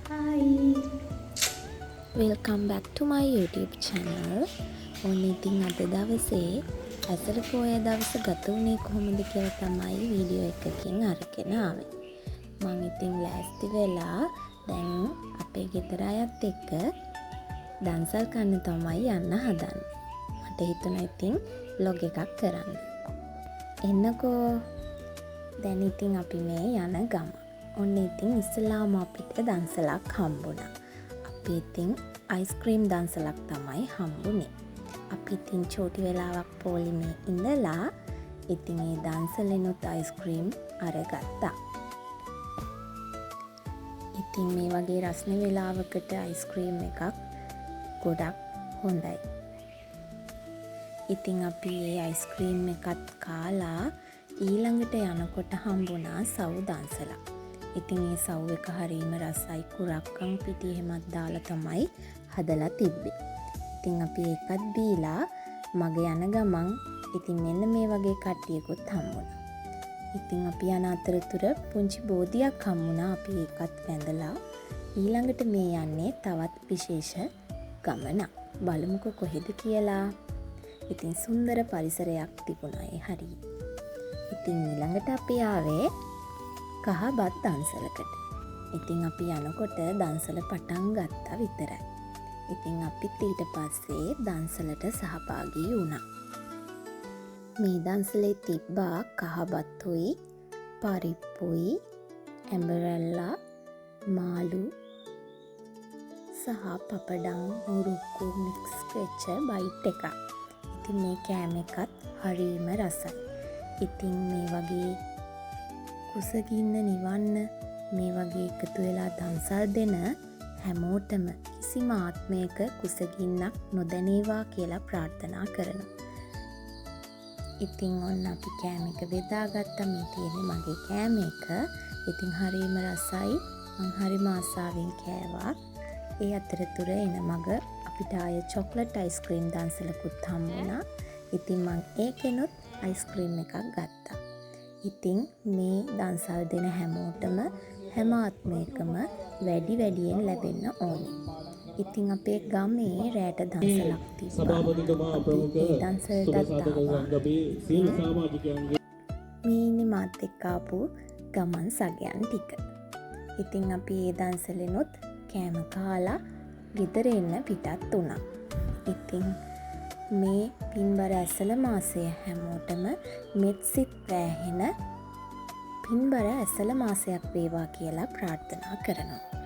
Hi, welcome back to my YouTube channel. ඔන්න ඉතින් අද දවසේ ඇසළ පොය දවස ගත වුණේ කොහොමද කියලා තමයි වීඩියෝ එකකින් අරගෙන ආවේ. මම ඉතින් ලෑස්ති වෙලා දැන් අපේ ගෙදර අයත් එක්ක දන්සල් කන්න තමයි යන්න හදන්නේ. මට හිතුණා ඉතින් vlog එකක් කරන්න. එන්නකෝ. දැන් ඉතින් අපි මේ යන ගම. ඔන්න ඉතින් ඉස්සලාම අපිට දන්සලක් හම්බුණා. අපි ඉතින් අයිස්ක්‍රීම් දන්සලක් තමයි හම්බුනේ. අපි ඉතින් චෝටි වෙලාවක් පොලිමේ ඉඳලා ඉතින් මේ දන්සලෙනුත් අයිස්ක්‍රීම් අරගත්තා. ඉතින් මේ වගේ රස්නේ වෙලාවකට අයිස්ක්‍රීම් එකක් ගොඩක් හොඳයි. ඉතින් අපි මේ අයිස්ක්‍රීම් එකත් කාලා ඊළඟට යනකොට හම්බුණා සව් දන්සලක්. ඉතින් මේ සව් එක හරීම රසයි, කුරක්කන් පිටි එහෙමත් දාලා තමයි හදලා තිබ්බේ. ඉතින් අපි ඒකත් බීලා මග යන ගමන් ඉතින් මෙන්න මේ වගේ කට්ටියකුත් හම්බුණා. ඉතින් අපි යන අතරතුර පුංචි බෝධියක් හම්බුණා. අපි ඒකත් වැඳලා ඊළඟට මේ යන්නේ තවත් විශේෂ ගමනක්. බලමුකෝ කොහෙද කියලා. ඉතින් සුන්දර පරිසරයක් තිබුණා ඒ හරිය. ඉතින් ඊළඟට අපි ආවේ කහබත් දන්සලකට. ඉතින් අපි යනකොට දන්සල පටන් ගත්තා විතරයි. ඉතින් අපිත් ඊට පස්සේ දන්සලට සහභාගී වුණා. මේ දන්සලේ තිබ්බා කහබත්තුයි, පරිප්පුයි, ඇඹරැල්ලා, මාළු සහ පපඩම් මුරුක්කු මික්ස් වෙච්ච බයිට් එකක්. ඉතින් මේ කෑම එකත් හරිම රසයි. ඉතින් මේ වගේ කුසගින්න නිවන්න මේ වගේ එකතු වෙලා දන්සල් දෙන හැමෝටම කිසිම ආත්මයක කුසගින්නක් නොදැනේවා කියලා ප්‍රාර්ථනා කරනවා. ඉතින් ඔන්න අපි කෑම එක බෙදාගත්තා. මේ තියෙන්නේ මගේ කෑම එක. ඉතින් හරිම රසයි. මං හරිම ආසාවෙන් කෑවා. ඒ අතරතුර එන මග අපිට ආය චොක්ලට් අයිස්ක්‍රීම් දන්සලකුත් හම්බුණා. ඉතින් මං ඒකෙනුත් අයිස්ක්‍රීම් එකක් ගත්තා. ඉතින් මේ දන්සල් දෙන හැමෝටම හැම ආත්මයකම වැඩි වැඩියෙන් ලැබෙන්න ඕනේ. ඉතින් අපේ ගමේ රැට දන්සලක් තිබ්බා. අපි ඒ දන්සලටත් ආවා. මේ ඉන්නේ මාත් එක්ක ආපු ගමන් සගයන් ටික. ඉතින් අපි ඒ දන්සලෙනුත් කෑම කාලා ගෙදර එන්න පිටත් වුණා. ඉතින් මේ පින්බර ඇසළ මාසය හැමෝටම මෙත් සිත් වැහෙන පින්බර ඇසළ මාසයක් වේවා කියලා ප්‍රාර්ථනා කරනවා.